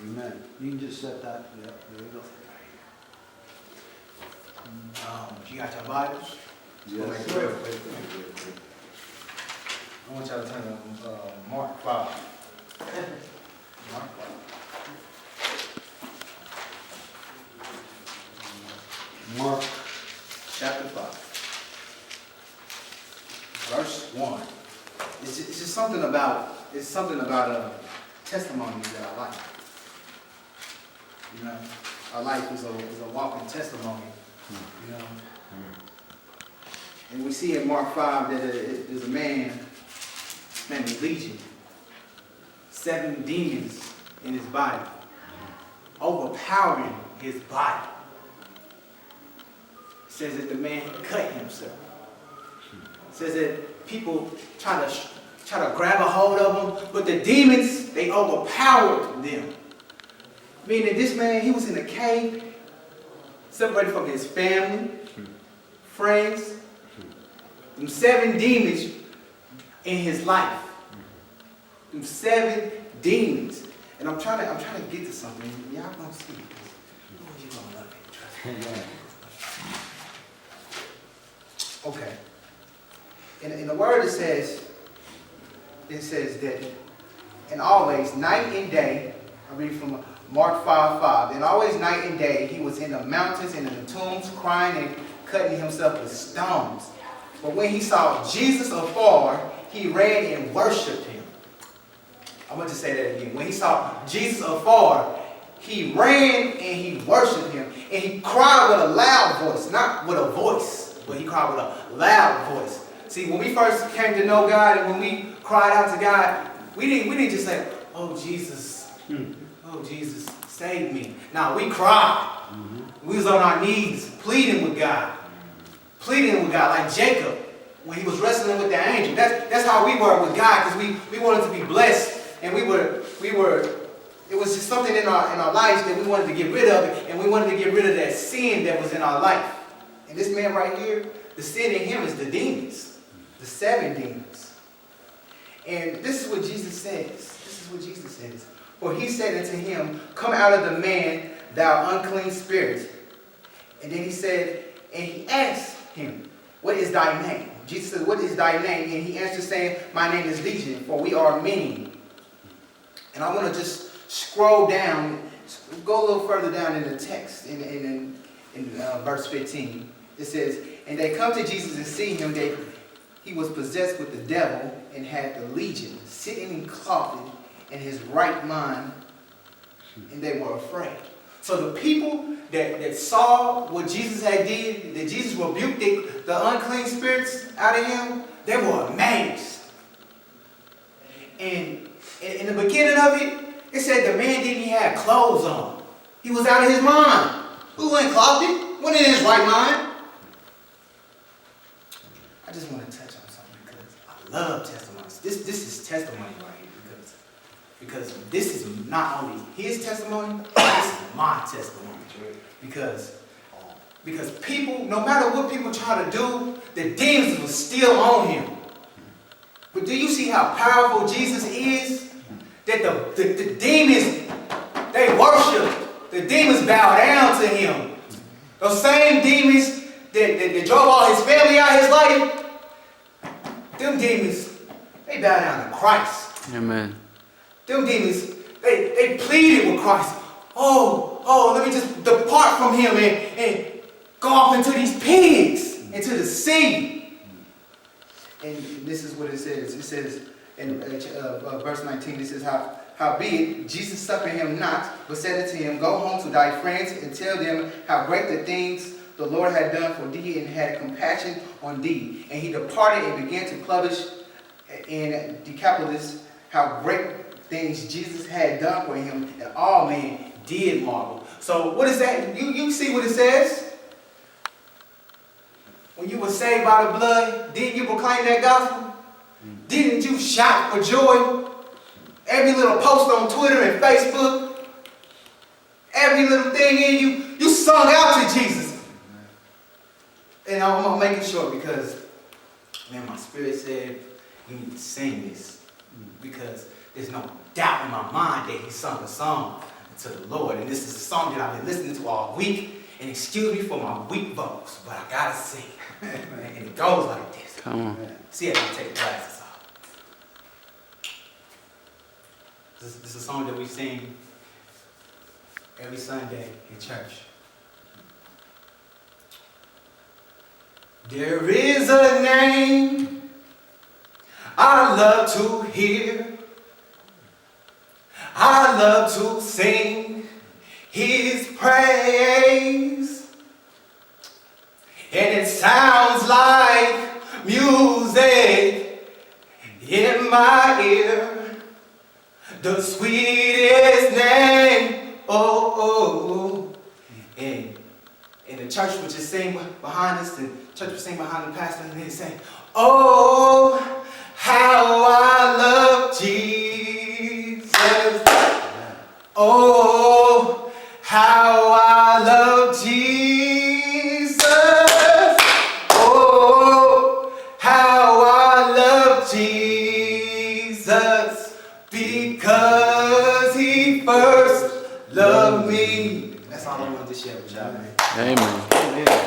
Amen. You can just set that. Yeah, there you go. You got your Bibles? Yes, sir. I want y'all to turn to Mark 5. Mark 5. Mark Chapter 5. Verse 1. It's just something about testimonies that I like. You know, our life is a walking testimony. You know. And we see in Mark 5 that there's a man named Legion. 7 demons in his body, overpowering his body. It says that the man cut himself. It says that people try to grab a hold of him, but the demons, they overpowered them. Meaning this man, he was in a cave, separated from his family, friends, them 7 demons in his life. Them 7 demons. And I'm trying to get to something. Y'all gonna see it. Oh, you're gonna love it. Trust me. Okay. In the word it says that, and always, night and day, I read from Mark 5:5, and always night and day he was in the mountains and in the tombs crying and cutting himself with stones. But when he saw Jesus afar, he ran and worshipped him. I'm going to say that again. When he saw Jesus afar, he ran and he worshipped him. And he cried with a loud voice, not with a voice, but he cried with a loud voice. See, when we first came to know God and when we cried out to God, we didn't just say, oh Jesus, save me. Now we cried. We was on our knees pleading with God like Jacob when he was wrestling with the angel. That's how we were with God, because we wanted to be blessed, and it was just something in our lives that we wanted to get rid of, and we wanted to get rid of that sin that was in our life. And this man right here, the sin in him is the demons, the 7 demons. And this is what Jesus says. For he said unto him, come out of the man, thou unclean spirit. And then he said, and he asked him, what is thy name? Jesus said, what is thy name? And he answered saying, my name is Legion, for we are many. And I want to just scroll down, go a little further down in the text, in verse 15. It says, and they come to Jesus and see him, that he was possessed with the devil and had the legion, sitting and clothed in his right mind, and they were afraid. So the people that saw what Jesus had did, that Jesus rebuked the unclean spirits out of him, they were amazed. And in the beginning of it said the man didn't even have clothes on. He was out of his mind. Who wasn't clothed? Wasn't in his right mind. I just want to touch on something because I love testimonies. This is testimony right here because this is not only his testimony, this is my testimony. Because people, no matter what people try to do, the demons was still on him. But do you see how powerful Jesus is? That the demons, they worship. The demons bow down to him. Those same demons that drove all his family out of his life, them demons, they bow down to Christ. Amen. Them demons, they pleaded with Christ. Oh, let me just depart from him and go off into these pigs, into the sea. And this is what it says. It says in verse 19, it says, howbeit Jesus suffered him not, but said unto him, go home to thy friends and tell them how great the things the Lord had done for thee and had compassion on thee. And he departed and began to publish in Decapolis how great things Jesus had done for him, and all men did marvel. So what is that? You see what it says? When you were saved by the blood, didn't you proclaim that gospel? Didn't you shout for joy? Every little post on Twitter and Facebook, every little thing in you sung out to Jesus. And I'm making sure because, man, my spirit said you need to sing this because there's no doubt in my mind that he sung a song to the Lord. And this is a song that I've been listening to all week. And excuse me for my weak vocals, but I gotta sing. And it goes like this. Come on. See if I can take the glasses off. This is a song that we sing every Sunday in church. There is a name I love to hear. I love to sing His praise. And it sounds like music in my ear. The sweetest name, oh, oh, oh. And the church would just sing behind us, and church would sing behind the pastor, and they'd say, oh, how I love Jesus. Oh, how I love Jesus. Oh, how I love Jesus. Because He first loved me. That's all I wanted to share with y'all, man. Amen. Amen.